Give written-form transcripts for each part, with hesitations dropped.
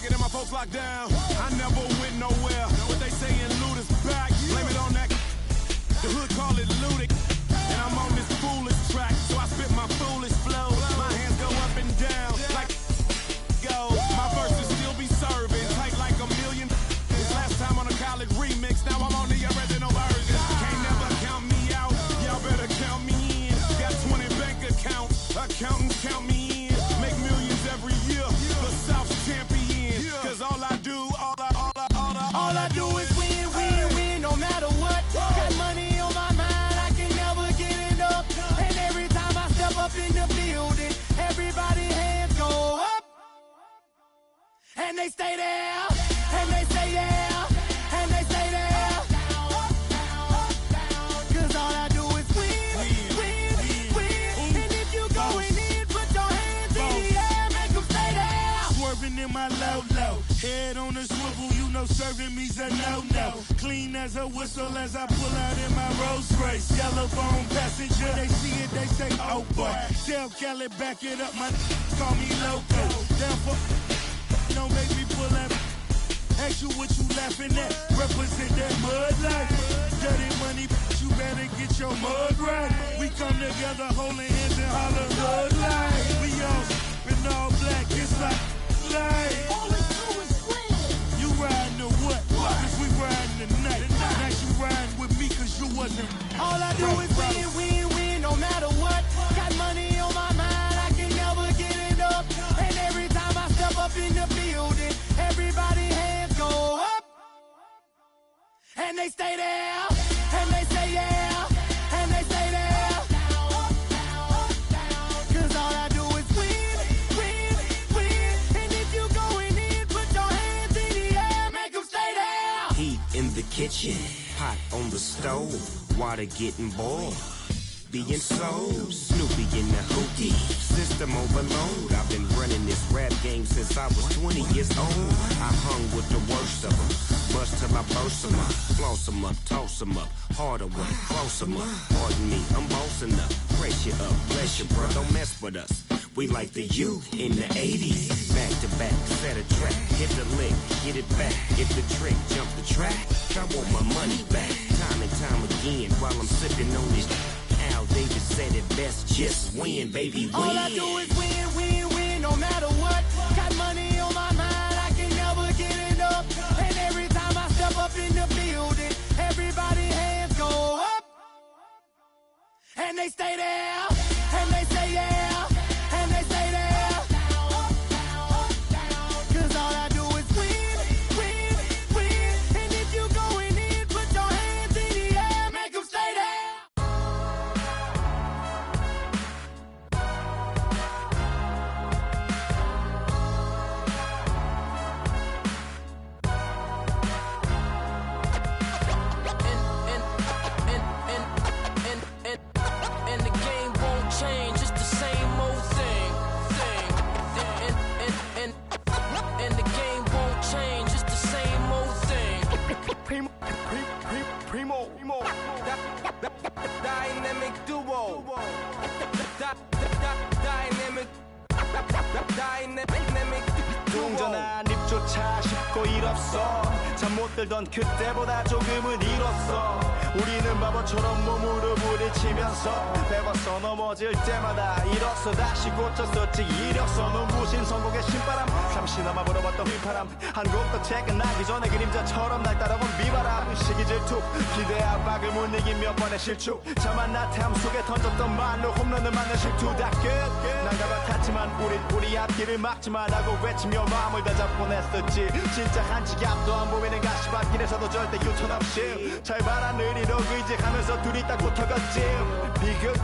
Get my folks locked down. I never went nowhere. What they saying, loot is back. Blame it on that. The hood call it looting. And I'm on this foolish track, so I spit my foolish flow. My hands go up and down like go. My verses still be serving tight like a million. This last time on a college remix, now I'm on the original version. Can't never count me out. Y'all better count me in. Got 20 bank accounts. Accountants count me in. Make millions every year. The South's champion. Cause all I do is win, win, win, no matter what. Got money on my mind, I can never get it up. And every time I step up in the building, everybody hands go up. And they stay there, and they stay there, and they stay there. Cause all I do is win, win, win. And if you going in, put your hands in the air, make them stay there. Swerving in my low, head on the swivel, you know serving me's a no-no. Clean as a whistle as I pull out in my Rolls Royce. Yellow bone passenger, they see it, they say, oh boy. Tell Kelly, back it up, my call me loco. Down for, don't make me pull that. Ask you what you laughing at, represent that mud life. Dirty money, you better get your mud right. We come together holding hands and holler mud life. We all in all black, it's like life. All we do is win. You riding or what? Cause we riding tonight. Now you riding with me cause you wasn't. All I do is win, win, win, no matter what. Got money on my mind, I can never get it up. And every time I step up in the building, everybody hands go up. And they stay there, and they stay there, and they stay there. Cause all I do is win, win, win. And if you going in, put your hands in the air, make them stay there. Heat in the kitchen, hot on the stove, water getting boiled. Being sold, Snoopy in the hookie, system overload. I've been running this rap game since I was 20 years old. I hung with the worst of them, bust till I burst them up, floss them up, toss them up, harder one, close them up. Pardon me, I'm bossing up, brace you up, bless you, bro, don't mess with us. We like the youth in the 80s, back to back, set a track, hit the lick, get it back, hit the trick, jump the track. I want my money back, time and time again, while I'm sipping on this. Al Davis said it best, just win, baby, win. All I do is win, win, win, no matter what. Got money on my mind, I can never get it up. And every time I step up in the building, everybody hands go up. And they stay there, and they stay there, and they stay there. Cause all I do is win, win, win. And if you going in, put your hands in the air, make them stay there. And the game won't change, it's the same old thing. And the game won't change, it's the same old thing. Primo. Dynamic duo. Dynamic 동전한 입조차 쉽고 일 없어 잠 못 들던 그때보다 조금은 일었어 우리는 바보처럼 몸으로 부딪히면서 배웠어 넘어질 때마다 일었어 다시 고쳤었지 이력서 눈부신 성공의 신바람 잠시 남아 불어봤던 휘파람 한 곡도 퇴근하기 전에 그림자처럼 날 따라온 비바람 시기 질투 기대 압박을 못 이긴 몇 번의 실축 자만 나태함 속에 던졌던 말로 홈런을 맞는 실투 다 끝 난가 같았지만 우리 앞길을 막지 말라고 외치며 마음을 다잡곤 했었지 진짜 한치 앞도 안 보이는 가시밭길에서도 절대 유턴 없이 잘 봐라 느리로 의지하면서 둘이 딱 붙어갔지 비극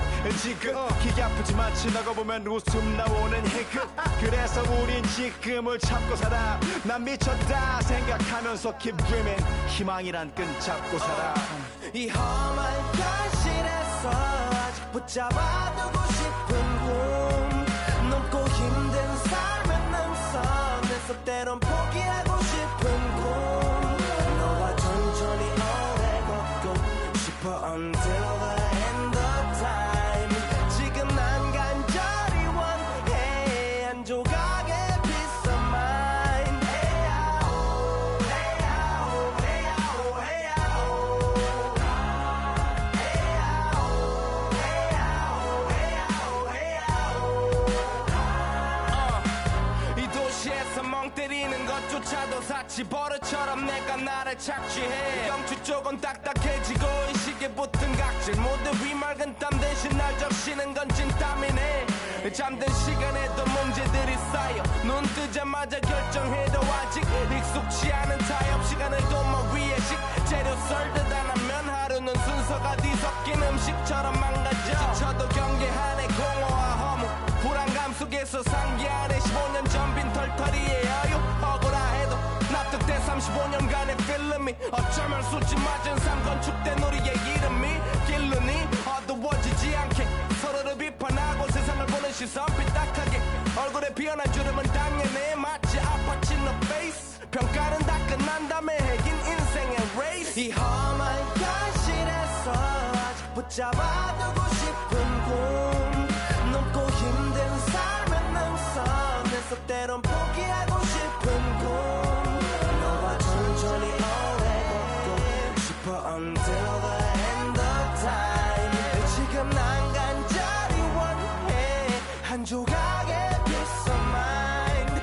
지금 기가 아프지만 지나고 보면 웃음 나오는 희극 그래서 우린 지금을 참고 살아 난 미쳤다 생각하면서 keep dreaming 희망이란 끈 잡고 살아 이 험한 현실에서 아직 붙잡아두고 싶은 꿈 넘고 힘든 삶의 능선에서 때론 포기하고 싶은 꿈 너와 천천히 오래 걷고 싶어 until the end of time 지금 난 간절히 원해 한 조각의 peace of mind 뻥 때리는 것조차도 사치 버릇처럼 내가 나를 착취해 경추 쪽은 딱딱해지고 이 시계 붙은 각질 모두 위맑은 땀 대신 날 적시는 건 찐땀이네 잠든 시간에도 문제들이 쌓여 눈 뜨자마자 결정해도 아직 익숙치 않은 타협 시간을 도마 위에 식재료 썰듯 안 하면 하루는 순서가 뒤섞인 음식처럼 망가져 지쳐도 경계하네 공허와 허무 불안감 속에서 상기하네 15년 전 빈 털터리의 여유 억울해도 납득돼 35년간의 필름이 어쩌면 수치 맞은 삶 건축된 우리의 이름이 길르니 어두워지지 않게 서로를 비판하고 세상을 보는 시선 삐딱하게 얼굴에 피어난 주름은 당연해 마치 아파친 너 페이스 평가는 다 끝난 다음에 핵인 인생의 레이스 이 험한 현실에서 아직 붙잡아두고 싶은 꿈 높고 힘든 삶의 능선에서 때론 포기하고 싶은 꿈 너와 천천히 오래 걷고 싶어 until the end of time 지금 난 간절히 원해 한 조각의 peace of mind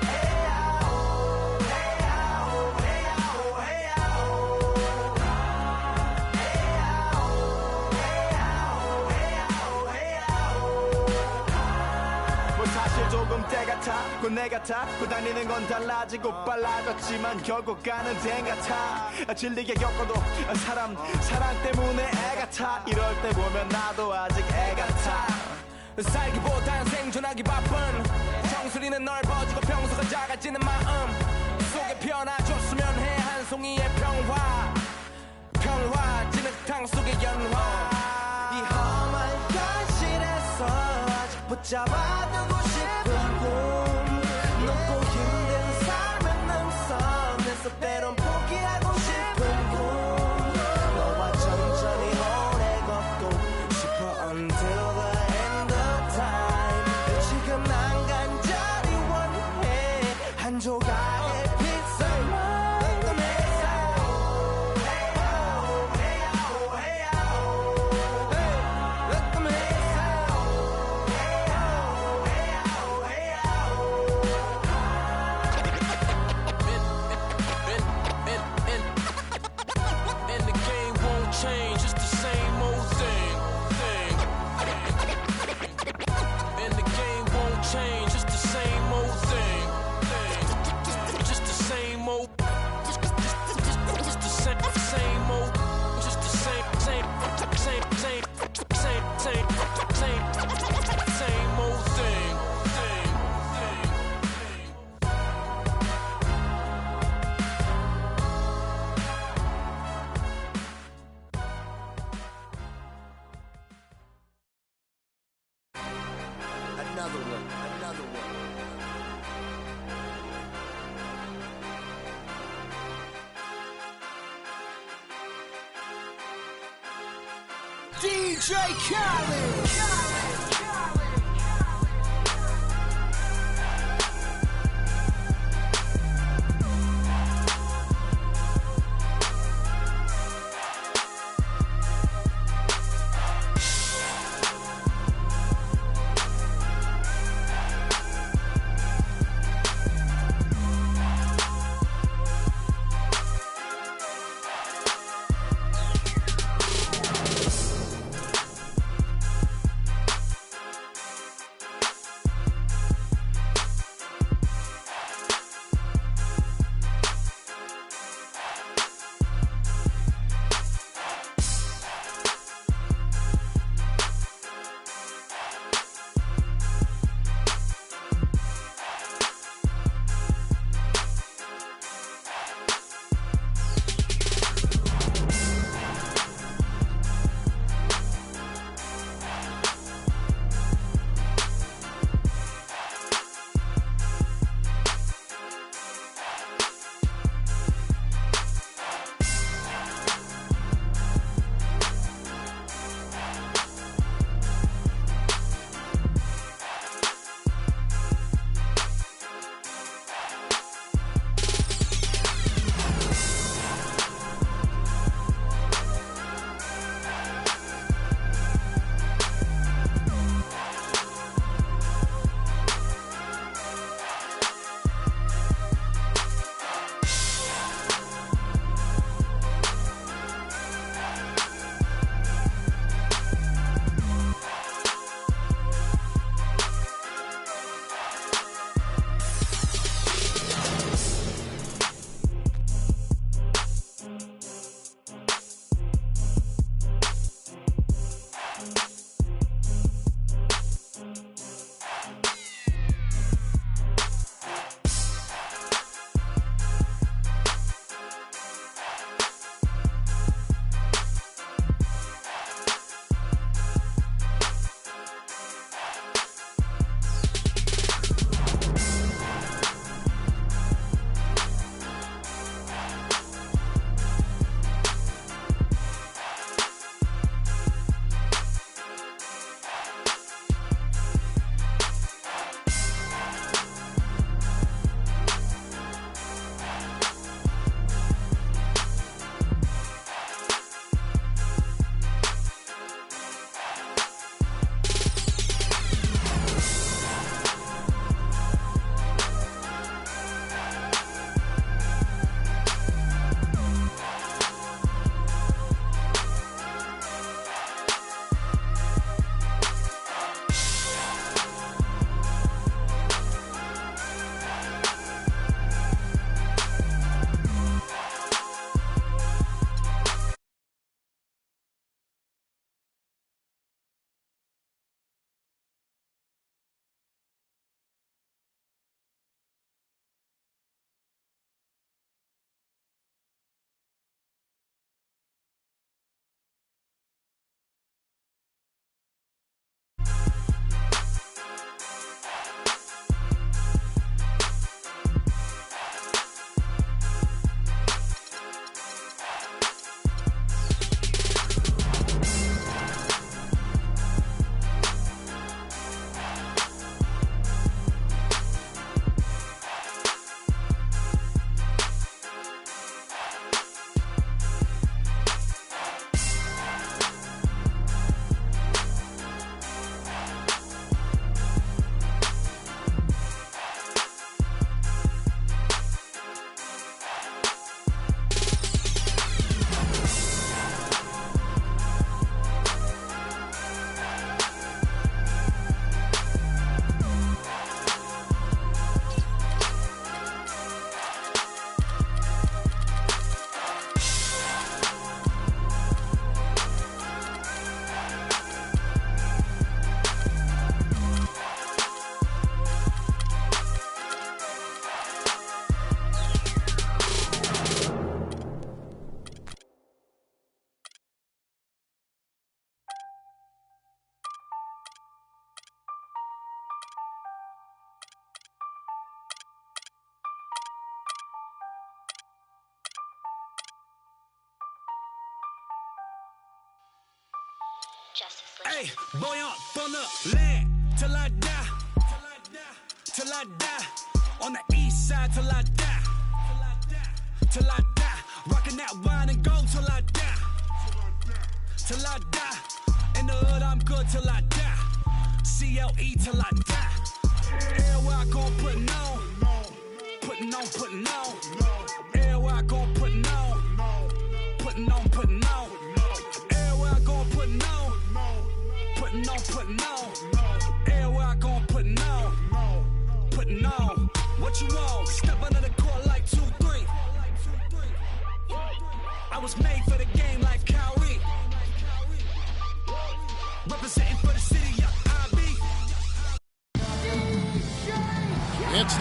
사실 조금 때 같아 곧 내 같아 곧 다니는 건 달라지고 빨라졌지만 결국 가는 데 같아 질리게 겪어도 사랑 때문에 애 같아 이럴 때 보면 나도 아직 애 같아 살기보단 생존하기 바쁜 정수리는 넓어지고 평소가 작아지는 마음 속에 피어나줬으면 해 한 송이의 평화 진흙탕 속의 연화 이 험한 현실에서 아직 붙잡아두고 싶은 꿈 높고 힘든 삶의 능선에서 때론 포기하고 싶은 꿈 너와 천천히 오래 걷고 싶어 until the end of time 지금 난 간절히 원해 한 조각의 pizza DJ Khaled. Hey, boy, I'm gonna land till I die. Till I die. On the east side till I die. Till I die. Rocking that wine and gold till I die. Till I die. In the hood, I'm good till I die. CLE till I die. Everywhere I go, putting on. Putting on, putting on. Everywhere I go, putting on. Putting on, putting on. Everywhere I go, putting on. Putting on, putting on. Everywhere I go, putting on. Putting on. What you want? Step under the court like 2-3. I was made for the game like Kyrie. Representing for the city of IB. It's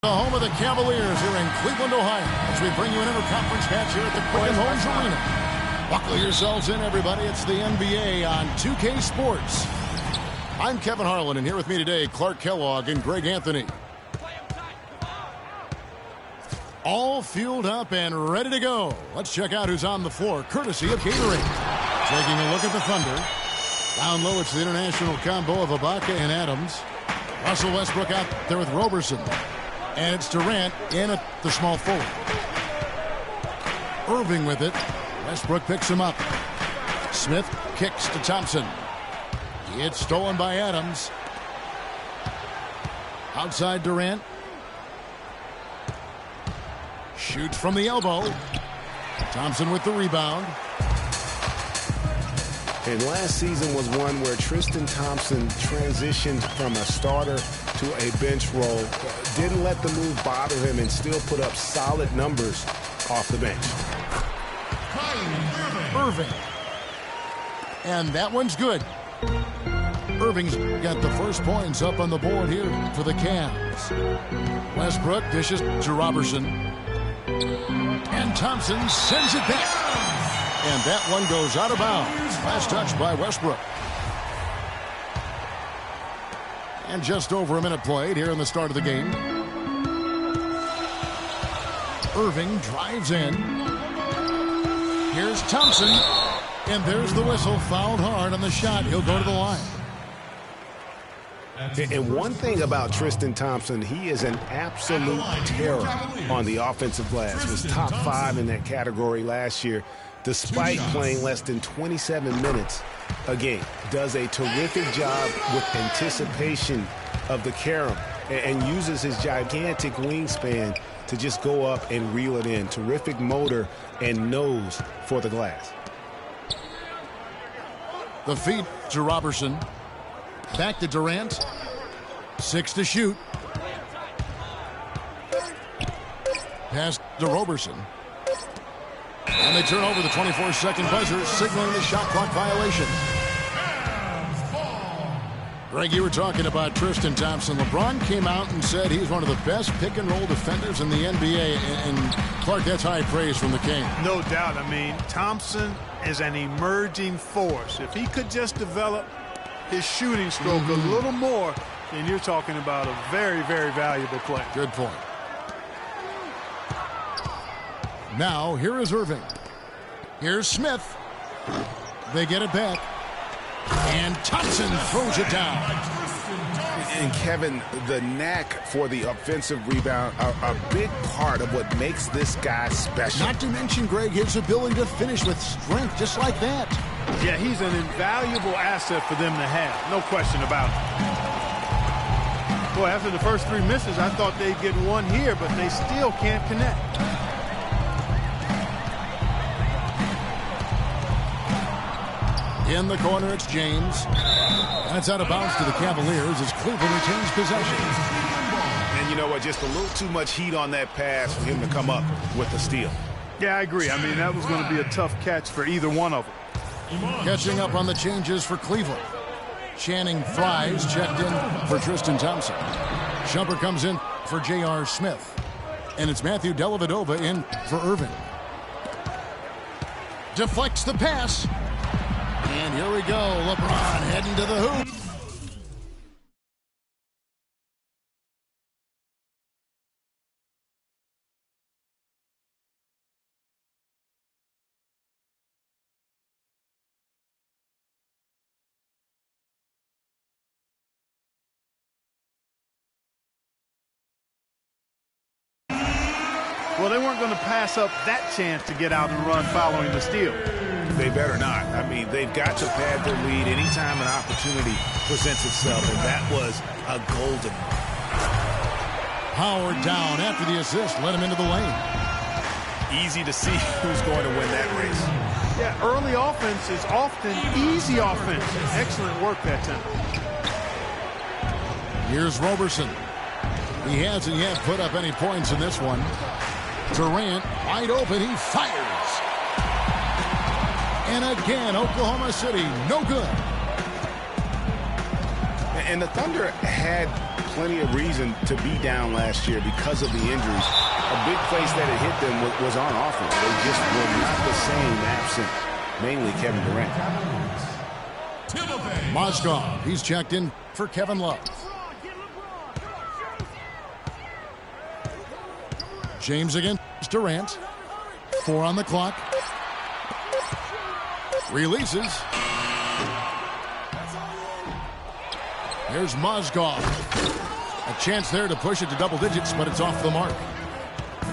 the home of the Cavaliers here in Cleveland, Ohio, as we bring you an interconference match here at the Quicken Loans Arena. Buckle yourselves in, everybody. It's the NBA on 2K Sports. I'm Kevin Harlan, and here with me today, Clark Kellogg and Greg Anthony. All fueled up and ready to go. Let's check out who's on the floor, courtesy of Gatorade. Taking a look at the Thunder. Down low, it's the international combo of Ibaka and Adams. Russell Westbrook out there with Roberson. And it's Durant in at the small forward. Irving with it. Westbrook picks him up. Smith kicks to Thompson. It's stolen by Adams. Outside Durant. Shoots from the elbow. Thompson with the rebound. And last season was one where Tristan Thompson transitioned from a starter to a bench role. Didn't let the move bother him and still put up solid numbers off the bench. Irving. And that one's good. Irving's got the first points up on the board here for the Cavs. Westbrook dishes to Robertson. And Thompson sends it back. And that one goes out of bounds. Last touch by Westbrook. And just over a minute played here in the start of the game. Irving drives in. Here's Thompson. And there's the whistle. Fouled hard on the shot. He'll go to the line. And one thing about Tristan Thompson, he is an absolute terror on the offensive glass. Was top 5 in that category last year, despite playing less than 27 minutes a game. Does a terrific job with anticipation of the carom and uses his gigantic wingspan to just go up and reel it in. Terrific motor and nose for the glass. The feed to Robertson. Back to Durant. 6 to shoot. Pass to Robertson. And they turn over the 24-second buzzer, signaling the shot clock violation. Greg, you were talking about Tristan Thompson. LeBron came out and said he's one of the best pick-and-roll defenders in the NBA. And Clark, that's high praise from the King. No doubt. I mean, Thompson is an emerging force. If he could just develop his shooting stroke a little more, then you're talking about a very, very valuable play. Good point. Now, here is Irving. Here's Smith. They get it back. And Thompson throws it down. And Kevin, the knack for the offensive rebound are a big part of what makes this guy special. Not to mention, Greg, his ability to finish with strength just like that. Yeah, he's an invaluable asset for them to have. No question about it. Boy, after the first 3 misses, I thought they'd get one here, but they still can't connect. In the corner, it's James. That's out of bounds to the Cavaliers as Cleveland retains possession. And you know what? Just a little too much heat on that pass for him to come up with the steal. Yeah, I agree. I mean, that was going to be a tough catch for either one of them. Catching up on the changes for Cleveland. Channing Fries checked in for Tristan Thompson. Shumpert comes in for J.R. Smith. And it's Matthew Dellavedova in for Irving. Deflects the pass. And here we go. LeBron heading to the hoop. Well, they weren't going to pass up that chance to get out and run following the steal. They better not. I mean, they've got to pad their lead anytime an opportunity presents itself, and that was a golden one. Howard down after the assist, let him into the lane. Easy to see who's going to win that race. Yeah, early offense is often easy offense. Excellent work that time. Here's Roberson. He hasn't yet put up any points in this one. Durant, wide open, he fires. And again, Oklahoma City, no good. And the Thunder had plenty of reason to be down last year because of the injuries. A big place that had hit them was on offense. They just were not the same absent, mainly Kevin Durant. Mozgov, he's checked in for Kevin Love. James against Durant. 4 on the clock. Releases. Here's Mozgov. A chance there to push it to double digits, but it's off the mark.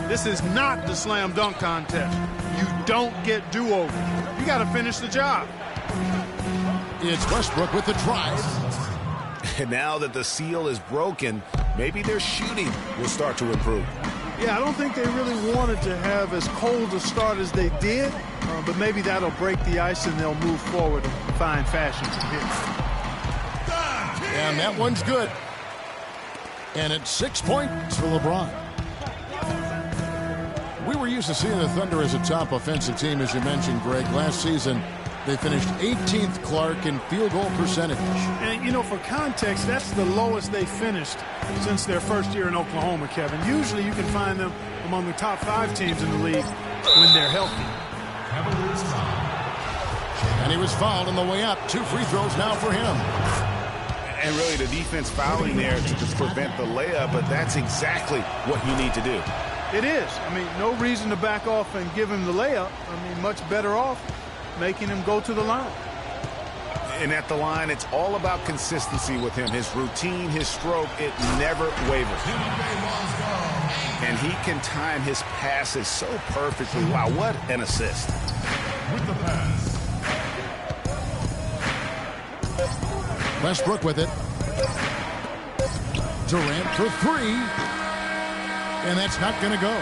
This is not the slam dunk contest. You don't get do-overs. You got to finish the job. It's Westbrook with the drive. And now that the seal is broken, maybe their shooting will start to improve. Yeah, I don't think they really wanted to have as cold a start as they did, but maybe that'll break the ice and they'll move forward in fine fashion from here. And that one's good. And it's 6 points for LeBron. We were used to seeing the Thunder as a top offensive team, as you mentioned, Greg. Last season, they finished 18th, Clark, in field goal percentage. And, you know, for context, that's the lowest they finished since their first year in Oklahoma, Kevin. Usually you can find them among the top 5 teams in the league when they're healthy. And he was fouled on the way up. 2 free throws now for him. And really the defense fouling there to just prevent the layup, but that's exactly what you need to do. It is. I mean, no reason to back off and give him the layup. I mean, much better off making him go to the line. And at the line, it's all about consistency with him. His routine, his stroke, it never wavers. And he can time his passes so perfectly. Wow, what an assist. With the pass. Westbrook with it. Durant for 3. And that's not going to go.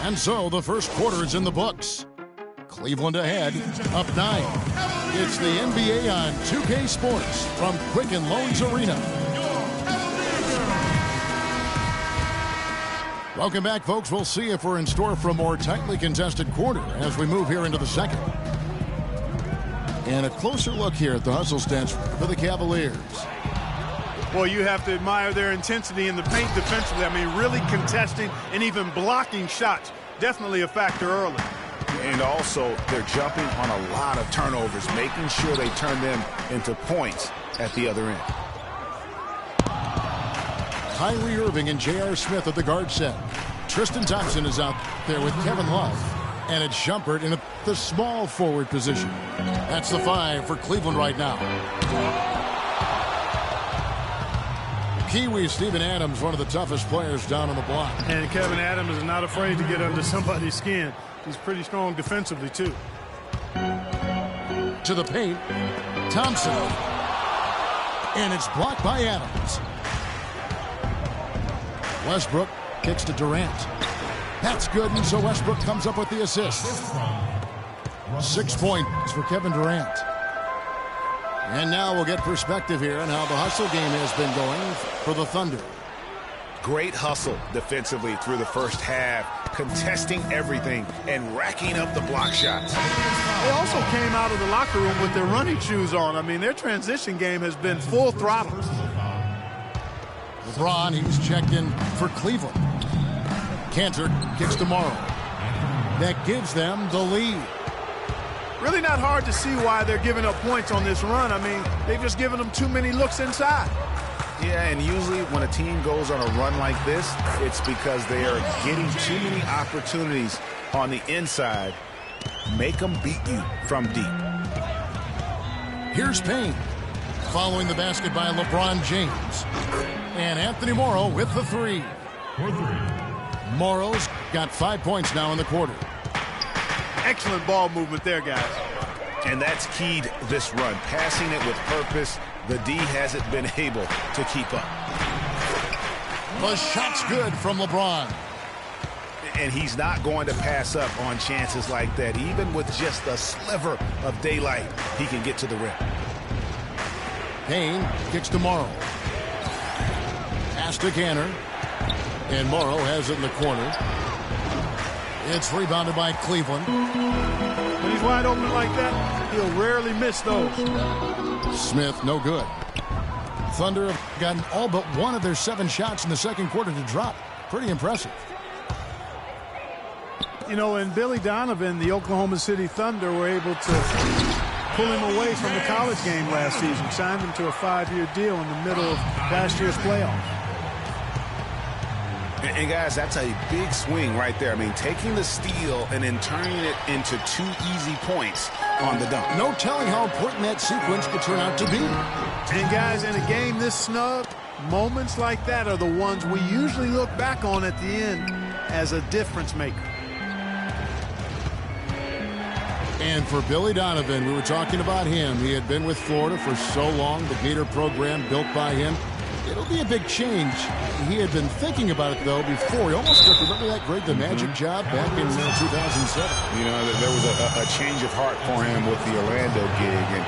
And so the first quarter is in the books. Cleveland ahead, up 9. It's the NBA on 2K Sports from Quicken Loans Arena. Welcome back, folks. We'll see if we're in store for a more tightly contested quarter as we move here into the second. And a closer look here at the hustle stats for the Cavaliers. Well, you have to admire their intensity in the paint defensively. I mean, really contesting and even blocking shots. Definitely a factor early. And also, they're jumping on a lot of turnovers, making sure they turn them into points at the other end. Kyrie Irving and J.R. Smith at the guard set. Tristan Thompson is out there with Kevin Love. And it's Shumpert in the small forward position. That's the 5 for Cleveland right now. Kiwi Steven Adams, one of the toughest players down on the block. And Kevin Adams is not afraid to get under somebody's skin. He's pretty strong defensively, too. To the paint. Thompson. And it's blocked by Adams. Westbrook kicks to Durant. That's good, and so Westbrook comes up with the assist. 6 points for Kevin Durant. And now we'll get perspective here on how the hustle game has been going for the Thunder. Great hustle defensively through the first half, contesting everything and racking up the block shots. They also came out of the locker room with their running shoes on. I mean, their transition game has been full throttle. LeBron, he's checked in for Cleveland. Cantor kicks to Morrow. That gives them the lead. Really not hard to see why they're giving up points on this run. I mean, they've just given them too many looks inside. Yeah, and usually when a team goes on a run like this, it's because they are getting too many opportunities on the inside. Make them beat you from deep. Here's Payne. Following the basket by LeBron James. And Anthony Morrow with the 3. Morrow's got 5 points now in the quarter. Excellent ball movement there, guys. And that's keyed this run. Passing it with purpose. The D hasn't been able to keep up. The shot's good from LeBron. And he's not going to pass up on chances like that. Even with just a sliver of daylight, he can get to the rim. Payne kicks to Morrow. Pass to Canner. And Morrow has it in the corner. It's rebounded by Cleveland. When he's wide open like that, he'll rarely miss those. Smith, no good. Thunder have gotten all but one of their 7 shots in the second quarter to drop. Pretty impressive. You know, and Billy Donovan, the Oklahoma City Thunder, were able to pull him away from the college game last season. Signed him to a 5-year deal in the middle of last year's playoffs. And guys, that's a big swing right there. I mean, taking the steal and then turning it into 2 easy points on the dunk. No telling how important that sequence could turn out to be. And guys, in a game this snug, moments like that are the ones we usually look back on at the end as a difference maker. And for Billy Donovan, we were talking about him. He had been with Florida for so long, the Gator program built by him. It'll be a big change. He had been thinking about it, though, before. He almost took, remember that great The Magic job back in 2007? You know, there was a change of heart for him with the Orlando gig. And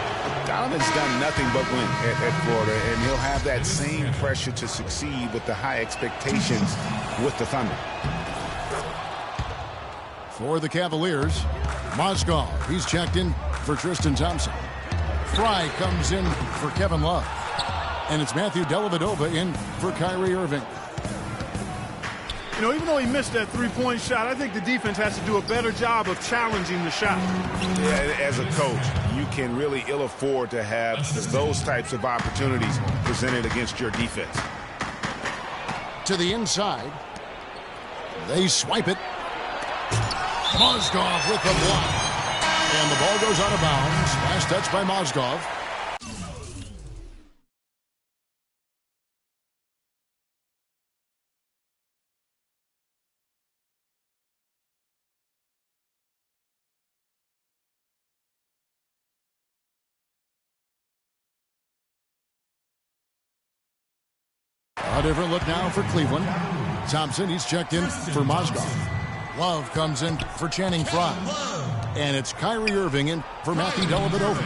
Donovan's done nothing but win at Florida, and he'll have that same pressure to succeed with the high expectations with the Thunder. For the Cavaliers, Mozgov, he's checked in for Tristan Thompson. Fry comes in for Kevin Love. And it's Matthew Dellavedova in for Kyrie Irving. You know, even though he missed that three-point shot, I think the defense has to do a better job of challenging the shot. Yeah, as a coach, you can really ill afford to have those types of opportunities presented against your defense. To the inside. They swipe it. Mozgov with the block. And the ball goes out of bounds. Last touch by Mozgov. A different look now for Cleveland. Thompson, he's checked in for Mozgov. Love comes in for Channing Frye. And it's Kyrie Irving in for Matthew Dellavedova.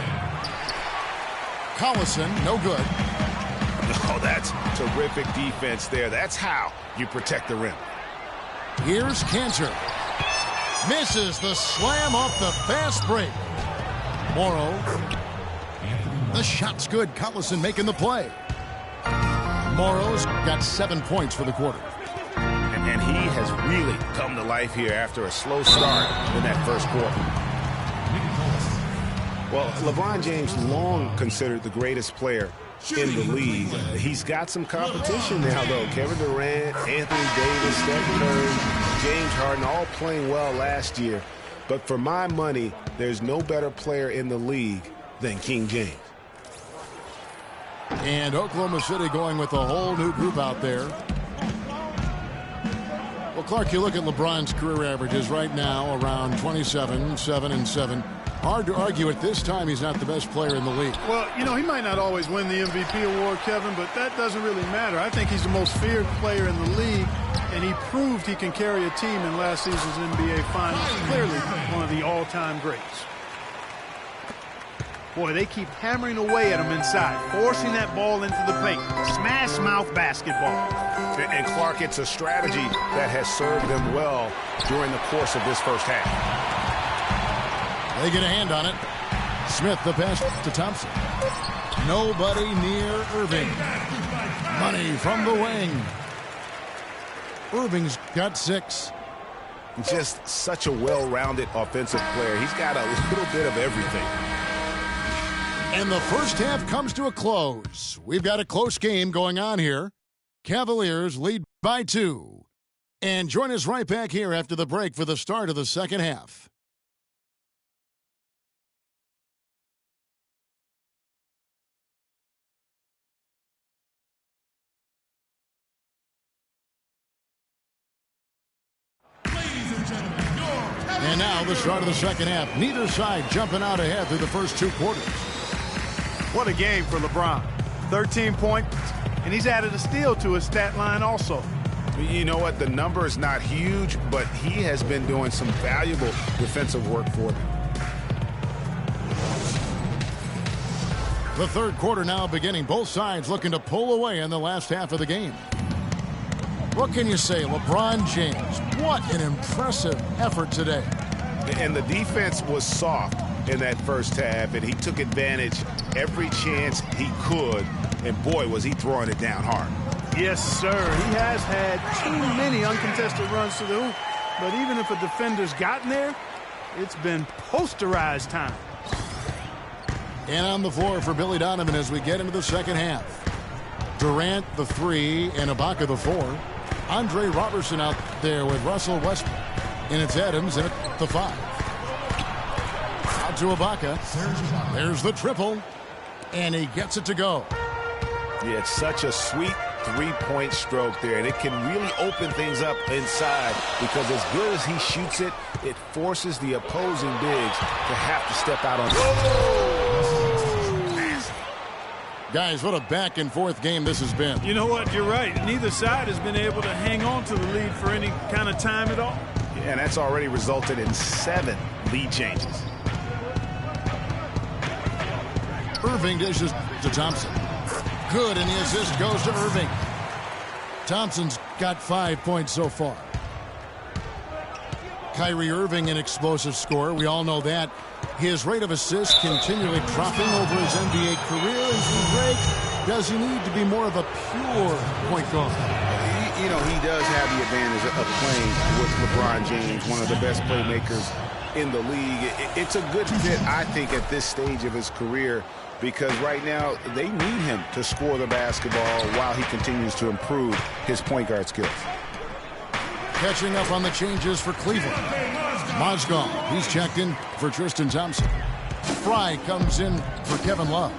Collison, no good. Oh, that's terrific defense there. That's how you protect the rim. Here's Cantor. Misses the slam off the fast break. Morrow. The shot's good. Collison making the play. Morrow's got 7 points for the quarter. And he has really come to life here after a slow start in that first quarter. Well, LeBron James long considered the greatest player in the league. He's got some competition now, though. Kevin Durant, Anthony Davis, Steph Curry, James Harden, all playing well last year. But for my money, there's no better player in the league than King James. And Oklahoma City going with a whole new group out there. Well, Clark, you look at LeBron's career averages right now around 27, 7, and 7. Hard to argue at this time he's not the best player in the league. Well, you know, he might not always win the MVP award, Kevin, but that doesn't really matter. I think he's the most feared player in the league, and he proved he can carry a team in last season's NBA Finals. Clearly one of the all-time greats. Boy, they keep hammering away at him inside, forcing that ball into the paint. Smash mouth basketball. And Clark, it's a strategy that has served them well during the course of this first half. They get a hand on it. Smith the pass to Thompson. Nobody near Irving. Money from the wing. Irving's got 6. Just such a well-rounded offensive player. He's got a little bit of everything. And the first half comes to a close. We've got a close game going on here. Cavaliers lead by 2. And join us right back here after the break for the start of the second half. And now the start of the second half. Neither side jumping out ahead through the first 2 quarters. What a game for LeBron. 13 points, and he's added a steal to his stat line also. You know what? The number is not huge, but he has been doing some valuable defensive work for them. The third quarter now beginning. Both sides looking to pull away in the last half of the game. What can you say? LeBron James, what an impressive effort today. And the defense was soft in that first half, and he took advantage every chance he could, and boy, was he throwing it down hard. Yes, sir. He has had too many uncontested runs to the hoop, but even if a defender's gotten there, it's been posterized time. And on the floor for Billy Donovan as we get into the second half. Durant the 3 and Ibaka the 4. Andre Robertson out there with Russell Westbrook. And it's Adams at the 5. Out to Ibaka. There's the triple. And he gets it to go. Yeah, it's such a sweet three-point stroke there, and it can really open things up inside because as good as he shoots it, it forces the opposing bigs to have to step out on it. Guys, what a back-and-forth game this has been. You know what? You're right. Neither side has been able to hang on to the lead for any kind of time at all. Yeah, and that's already resulted in 7 lead changes. Irving dishes to Thompson. Good, and the assist goes to Irving. Thompson's got 5 points so far. Kyrie Irving, an explosive scorer. We all know that. His rate of assists continually dropping over his NBA career. Does he need to be more of a pure point guard? You know, he does have the advantage of playing with LeBron James, one of the best playmakers in the league. It's a good fit, I think, at this stage of his career, because right now they need him to score the basketball while he continues to improve his point guard skills. Catching up on the changes for Cleveland. Mozgov, he's checked in for Tristan Thompson. Fry comes in for Kevin Love.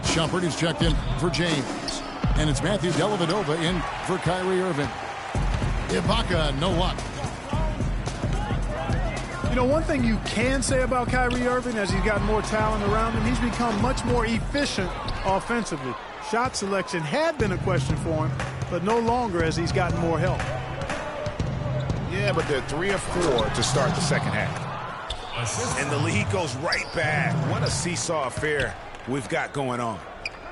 Shumpert is checked in for James. And it's Matthew Dellavedova in for Kyrie Irving. Ibaka, no luck. You know, one thing you can say about Kyrie Irving as he's got more talent around him, he's become much more efficient offensively. Shot selection had been a question for him, but no longer as he's gotten more help. Yeah, but they're 3 of 4 to start the second half. And the lead goes right back. What a seesaw affair we've got going on.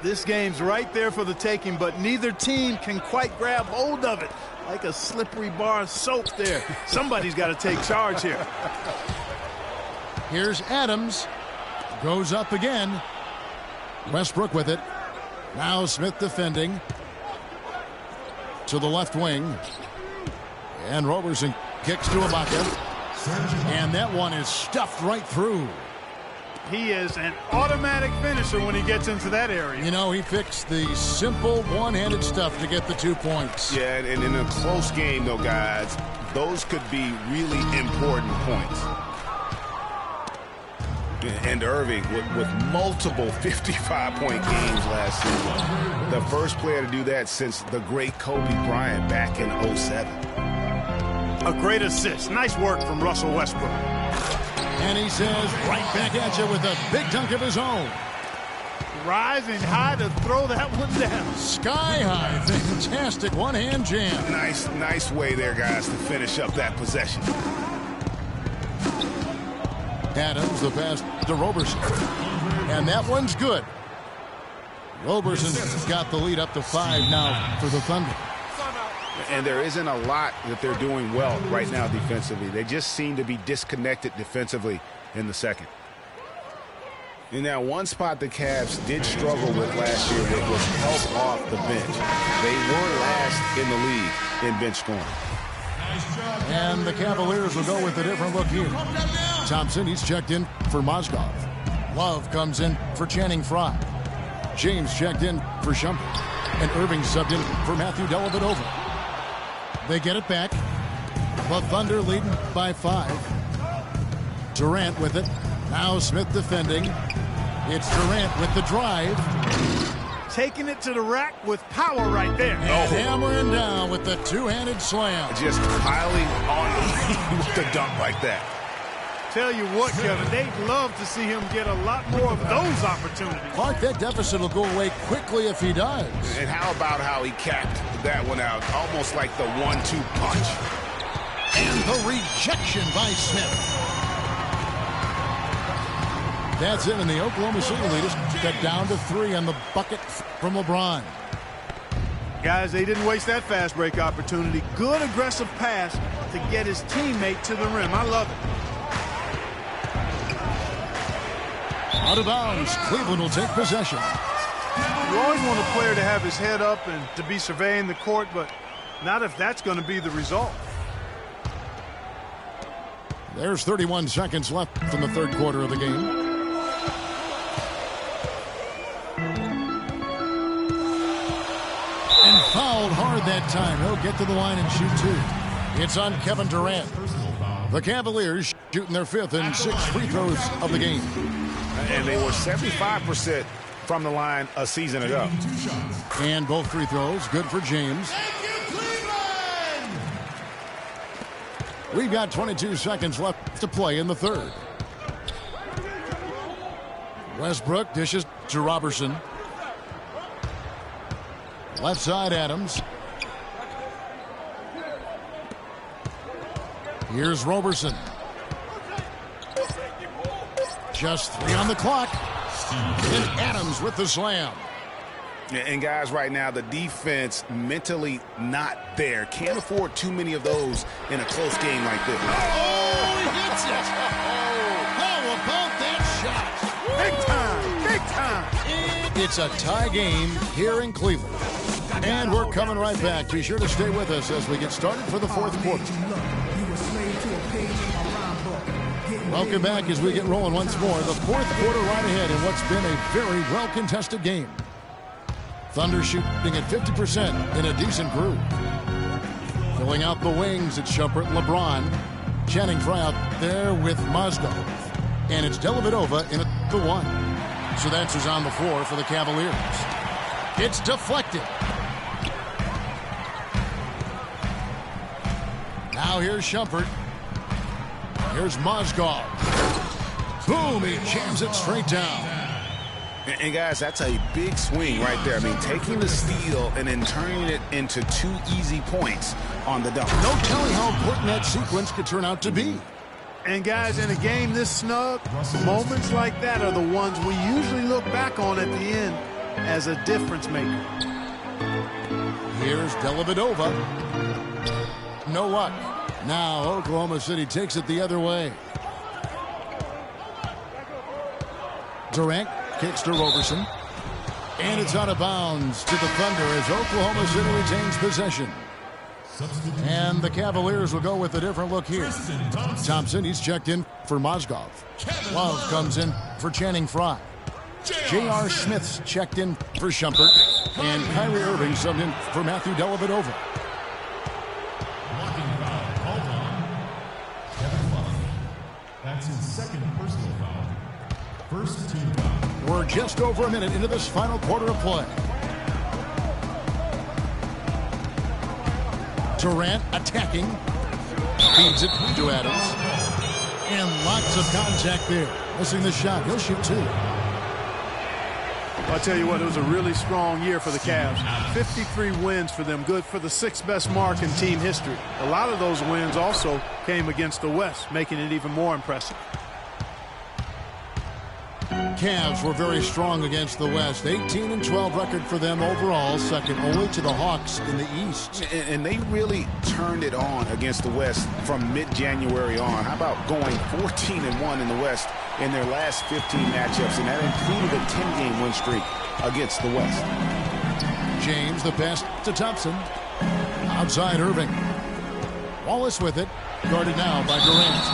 This game's right there for the taking, but neither team can quite grab hold of it. Like a slippery bar of soap there. Somebody's got to take charge here. Here's Adams. Goes up again. Westbrook with it. Now Smith defending. To the left wing. And Roberson kicks to Ibaka. And that one is stuffed right through. He is an automatic finisher when he gets into that area. You know, he fixed the simple one-handed stuff to get the 2 points. Yeah, and in a close game, though, guys, those could be really important points. And Irving with multiple 55-point games last season. The first player to do that since the great Kobe Bryant back in 07. A great assist. Nice work from Russell Westbrook. And he says right back at you with a big dunk of his own. Rising high to throw that one down. Sky high. Fantastic one-hand jam. Nice way there, guys, to finish up that possession. Adams, the pass to Roberson. And that one's good. Roberson's got the lead up to 5 now for the Thunder. And there isn't a lot that they're doing well right now defensively. They just seem to be disconnected defensively in the second. And now one spot the Cavs did struggle with last year was help off the bench. They were last in the league in bench scoring. And the Cavaliers will go with a different look here. Thompson, he's checked in for Mozgov. Love comes in for Channing Frye. James checked in for Shumpert. And Irving subbed in for Matthew Dellavedova. They get it back. The Thunder leading by 5. Durant with it. Now Smith defending. It's Durant with the drive. Taking it to the rack with power right there. And hammering down with the two-handed slam. Just piling on with the dunk like that. Tell you what, Kevin, they'd love to see him get a lot more of those opportunities. Clark, that deficit will go away quickly if he does. And how about how he capped that one out? Almost like the 1-2 punch. And the rejection by Smith. That's it, and the Oklahoma City leaders get down to 3 on the bucket from LeBron. Guys, they didn't waste that fast break opportunity. Good aggressive pass to get his teammate to the rim. I love it. Out of bounds, Cleveland will take possession. You always want a player to have his head up and to be surveying the court, but not if that's going to be the result. There's 31 seconds left in the third quarter of the game. And fouled hard that time. He'll get to the line and shoot 2. It's on Kevin Durant. The Cavaliers shooting their 5th and 6th free throws of the game. And they were 75% from the line a season ago. And both free throws good for James. We've got 22 seconds left to play in the third. Westbrook dishes to Robertson. Left side, Adams. Here's Robertson. Just 3 on the clock. And Adams with the slam. And guys, right now, the defense mentally not there. Can't afford too many of those in a close game like this. Oh, he hits it. How about that shot? Big time, big time. It's a tie game here in Cleveland. And we're coming right back. Be sure to stay with us as we get started for the fourth quarter. Welcome back as we get rolling once more. The fourth quarter right ahead in what's been a very well-contested game. Thunder shooting at 50% in a decent group. Filling out the wings, it's Shumpert, LeBron. Channing Frye out there with Mozgov. And it's Dellavedova in at the 1. So that's who's on the floor for the Cavaliers. It's deflected. Now here's Shumpert. Here's Mozgov. Boom, he jams it straight down. And guys, that's a big swing right there. I mean, taking the steal and then turning it into 2 easy points on the dunk. No telling how important that sequence could turn out to be. And guys, in a game this snug, moments like that are the ones we usually look back on at the end as a difference maker. Here's Dellavedova. No luck. Now Oklahoma City takes it the other way. Durant kicks to Robertson. And it's out of bounds to the Thunder as Oklahoma City retains possession. And the Cavaliers will go with a different look here. Thompson, he's checked in for Mozgov. Love comes in for Channing Frye. J.R. Smith's checked in for Shumpert. And Kyrie Irving subbed in for Matthew Dellavedova. That's his second personal foul. First team foul. We're just over a minute into this final quarter of play. Durant attacking. Feeds it to Adams. And lots of contact there. Missing the shot. He'll shoot 2. I'll tell you what, it was a really strong year for the Cavs. 53 wins for them, good for the 6th best mark in team history. A lot of those wins also came against the West, making it even more impressive. Cavs were very strong against the West. 18-12 record for them overall, second only to the Hawks in the East. And they really turned it on against the West from mid-January on. How about going 14-1 in the West in their last 15 matchups, and that included a 10-game win streak against the West. James, the pass to Thompson. Outside Irving. Wallace with it. Guarded now by Durant.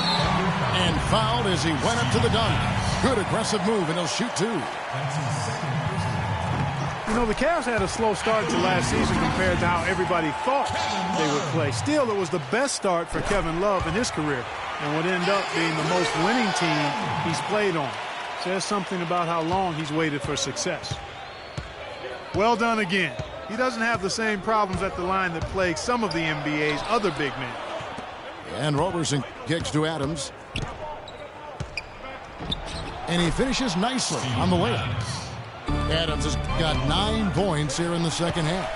And fouled as he went up to the dunk. Good aggressive move, and he'll shoot 2. You know, the Cavs had a slow start to last season compared to how everybody thought they would play. Still, it was the best start for Kevin Love in his career and would end up being the most winning team he's played on. Says something about how long he's waited for success. Well done again. He doesn't have the same problems at the line that plague some of the NBA's other big men. And Robertson kicks to Adams. And he finishes nicely on the layup. Adams has got 9 points here in the second half.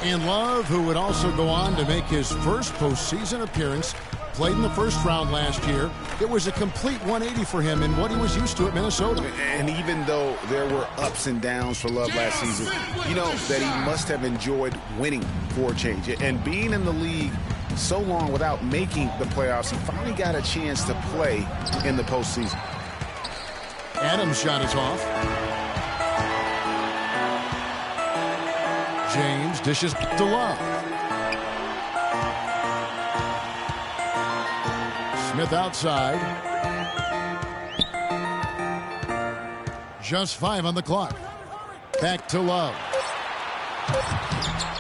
And Love, who would also go on to make his first postseason appearance, played in the first round last year. It was a complete 180 for him in what he was used to at Minnesota. And even though there were ups and downs for Love last season, you know that he must have enjoyed winning for a change. And being in the league so long without making the playoffs, he finally got a chance to play in the postseason. Adams' shot is off. James dishes to Love. Smith outside. Just 5 on the clock. Back to Love.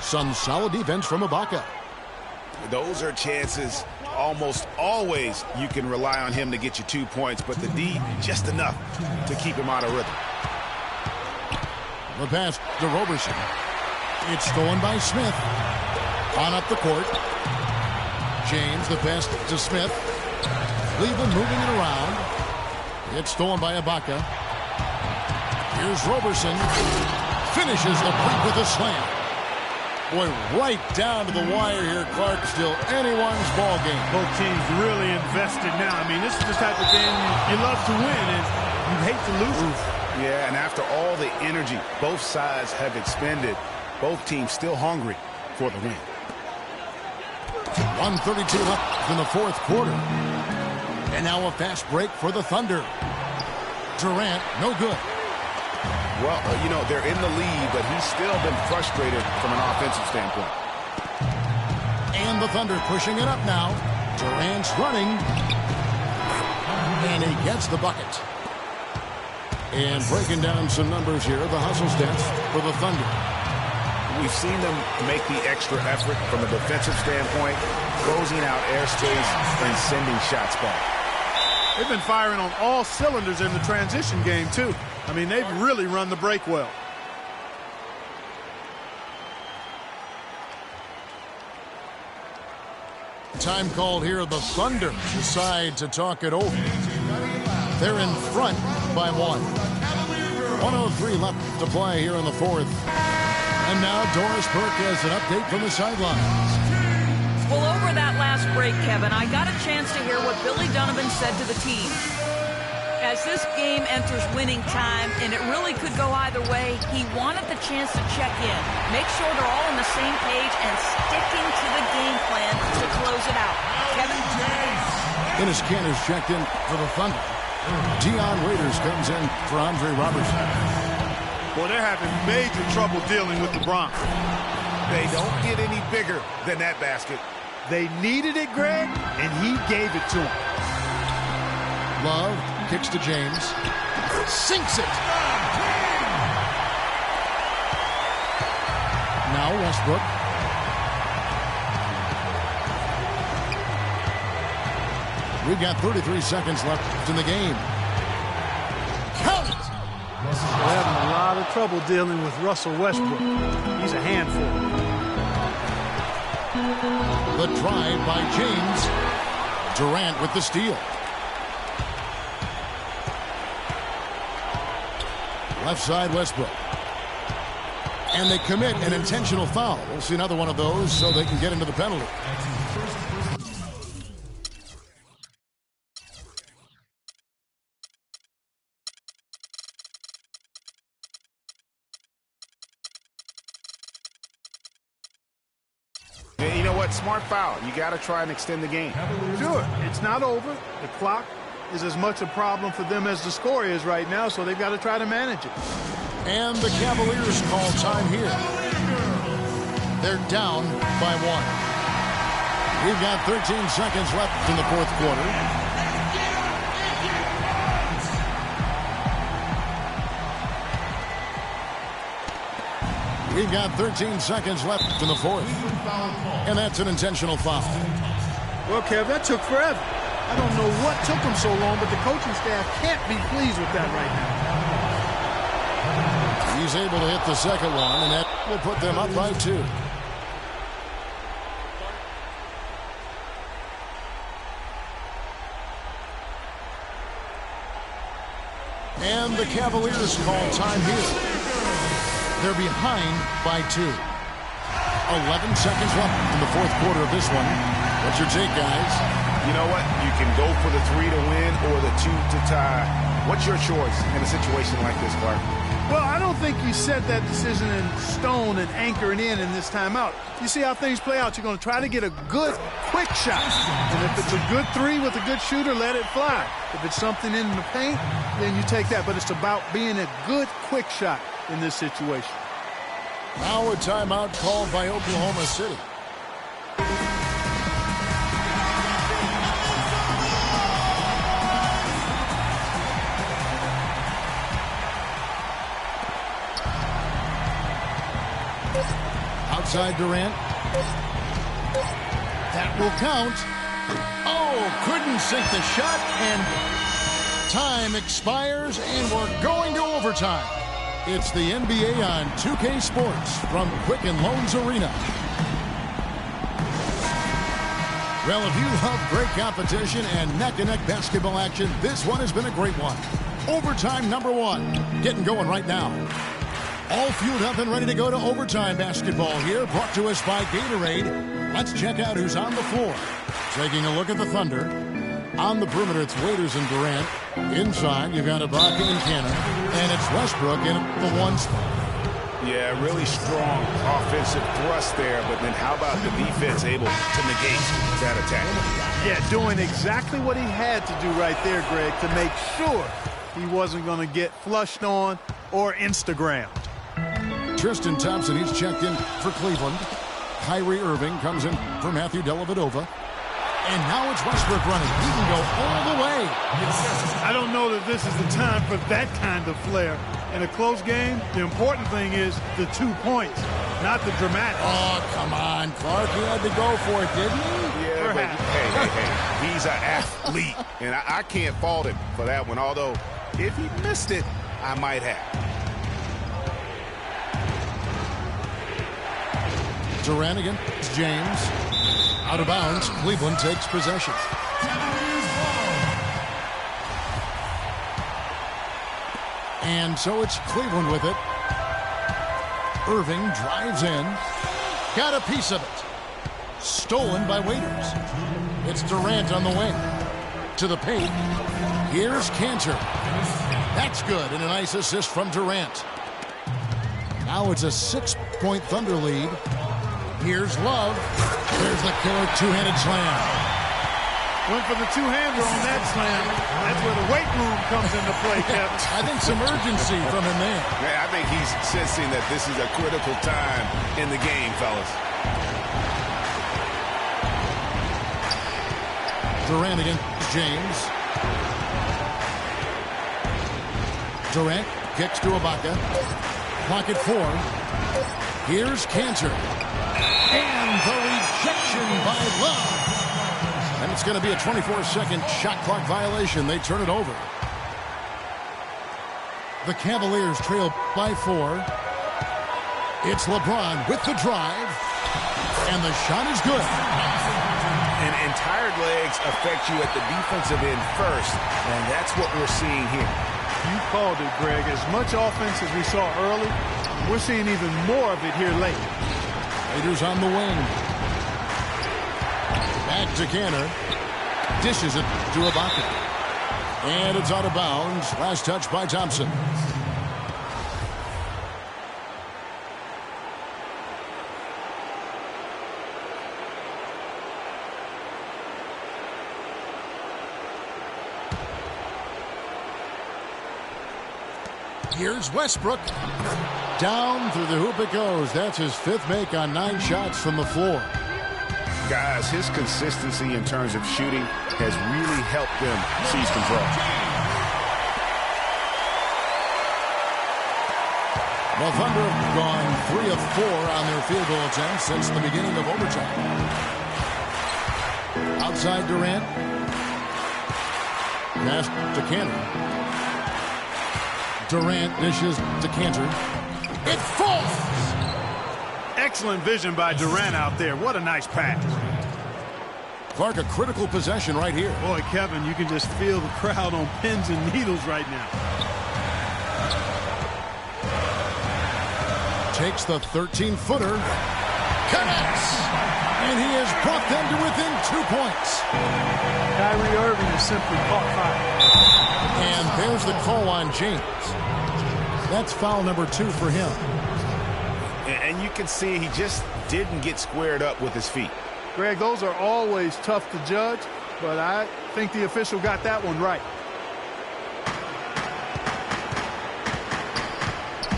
Some solid defense from Ibaka. Those are chances almost always you can rely on him to get you 2 points, but the D just enough to keep him out of rhythm. The pass to Roberson. It's stolen by Smith. On up the court. James, the pass to Smith. Cleveland moving it around. It's stolen by Ibaka. Here's Roberson. Finishes the break with a slam. Boy, right down to the wire here, Clark. Still anyone's ball game. Both teams really invested now. I mean, this is the type of game you love to win, and you hate to lose it. Yeah, and after all the energy both sides have expended, both teams still hungry for the win. 1:32 left in the fourth quarter. And now a fast break for the Thunder. Durant, no good. Well, you know, they're in the lead, but he's still been frustrated from an offensive standpoint. And the Thunder pushing it up now. Durant's running. And he gets the bucket. And breaking down some numbers here, the hustle stats for the Thunder. We've seen them make the extra effort from a defensive standpoint, closing out airspace and sending shots back. They've been firing on all cylinders in the transition game, too. I mean, they've really run the break well. Time called here. The Thunder decide to talk it over. They're in front by 1. 1:03 left to play here in the fourth. And now Doris Burke has an update from the sidelines. Well, over that last break, Kevin, I got a chance to hear what Billy Donovan said to the team. As this game enters winning time, and it really could go either way, he wanted the chance to check in, make sure they're all on the same page, and sticking to the game plan to close it out. Kevin? Dennis Cantor's checked in for the Thunder. Dion Waiters comes in for Andre Robertson. Well, they're having major trouble dealing with the Bronx. They don't get any bigger than that basket. They needed it, Greg, and he gave it to them. Love kicks to James. Sinks it. Now Westbrook. We've got 33 seconds left in the game. Count it. They're having a lot of trouble dealing with Russell Westbrook. He's a handful. The drive by James. Durant with the steal. Left side Westbrook. And they commit an intentional foul. We'll see another one of those so they can get into the penalty. You know what? Smart foul. You got to try and extend the game. Sure, it's not over. The clock is as much a problem for them as the score is right now, so they've got to try to manage it. And the Cavaliers call time here. They're down by 1. We've got 13 seconds left in the fourth quarter. We've got 13 seconds left in the fourth. And that's an intentional foul. Well, Kev, that took forever. I don't know what took them so long, but the coaching staff can't be pleased with that right now. He's able to hit the second one, and that will put them up by 2. And the Cavaliers call time here. They're behind by 2. 11 seconds left in the fourth quarter of this one. What's your take, guys? You know what? You can go for the 3 to win or the 2 to tie. What's your choice in a situation like this, Clark? Well, I don't think you set that decision in stone and anchor it in this timeout. You see how things play out. You're going to try to get a good, quick shot. And if it's a good 3 with a good shooter, let it fly. If it's something in the paint, then you take that. But it's about being a good, quick shot in this situation. Now a timeout called by Oklahoma City. Outside Durant. That will count. Oh, couldn't sink the shot, and time expires, and we're going to overtime. It's the NBA on 2K Sports from Quicken Loans Arena. Well, if you love great competition and neck-and-neck basketball action, this one has been a great one. Overtime number 1. Getting going right now. All fueled up and ready to go to overtime basketball here, brought to us by Gatorade. Let's check out who's on the floor. Taking a look at the Thunder. On the perimeter, it's Waiters and Durant. Inside, you've got Ibaka and Cannon. And it's Westbrook in the 1 spot. Yeah, really strong offensive thrust there, but then how about the defense able to negate that attack? Yeah, doing exactly what he had to do right there, Greg, to make sure he wasn't going to get flushed on or Instagrammed. Tristan Thompson, he's checked in for Cleveland. Kyrie Irving comes in for Matthew Dellavedova. And now it's Westbrook running. He can go all the way. I don't know that this is the time for that kind of flair. In a close game, the important thing is the 2 points, not the dramatic. Oh, come on, Clark. He had to go for it, didn't he? Yeah, but hey. He's an athlete, and I can't fault him for that one, although if he missed it, I might have. Durant against James. Out of bounds. Cleveland takes possession. And so it's Cleveland with it. Irving drives in. Got a piece of it. Stolen by Waiters. It's Durant on the wing. To the paint. Here's Cantor. That's good. And a nice assist from Durant. Now it's a 6-point Thunder lead. Here's Love. There's the killer two-handed slam. Went for the two-hander on that slam. That's where the weight room comes into play, Kevin. I think some urgency from him there. Yeah, I think he's sensing that this is a critical time in the game, fellas. Durant against James. Durant kicks to Ibaka. Clock at 4. Here's Cantor. And the rejection by Love. And it's going to be a 24-second shot clock violation. They turn it over. The Cavaliers trail by 4. It's LeBron with the drive. And the shot is good. And tired legs affect you at the defensive end first. And that's what we're seeing here. You called it, Greg. As much offense as we saw early, we're seeing even more of it here late. Raiders on the wing. Back to Cantor. Dishes it to Ibaka. And it's out of bounds. Last touch by Thompson. Here's Westbrook. Down through the hoop it goes. That's his 5th make on 9 shots from the floor. Guys, his consistency in terms of shooting has really helped them seize control. The Thunder have gone 3 of 4 on their field goal attempts since the beginning of overtime. Outside Durant. Pass to Cantor. Durant dishes to Cantor. It falls! Excellent vision by Durant out there. What a nice pass. Clark, a critical possession right here. Boy, Kevin, you can just feel the crowd on pins and needles right now. Takes the 13-footer. Connects! And he has brought them to within 2 points. Kyrie Irving is simply caught fire. And there's the call on James. That's foul number 2 for him. And you can see he just didn't get squared up with his feet. Greg, those are always tough to judge, but I think the official got that one right.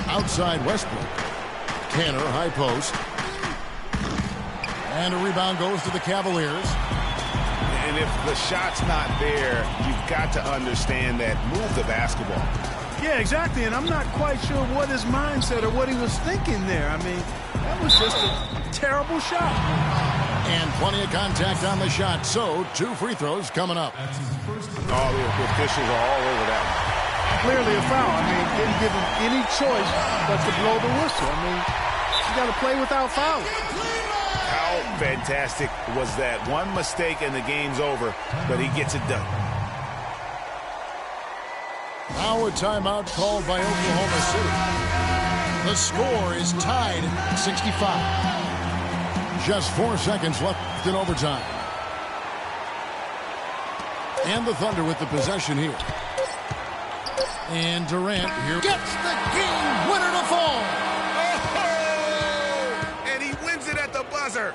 Outside Westbrook. Canner, high post. And a rebound goes to the Cavaliers. And if the shot's not there, you've got to understand that. Move the basketball. Yeah, exactly, and I'm not quite sure what his mindset or what he was thinking there. I mean, that was just a terrible shot. And plenty of contact on the shot, so 2 free throws coming up. Oh, the officials are all over that one. Clearly a foul. I mean, didn't give him any choice but to blow the whistle. I mean, you got to play without fouling. How fantastic was that? One mistake and the game's over, but he gets it done. Now a timeout called by Oklahoma City. The score is tied at 65. Just 4 seconds left in overtime. And the Thunder with the possession here. And Durant here gets the game winner to fall. Oh, and he wins it at the buzzer.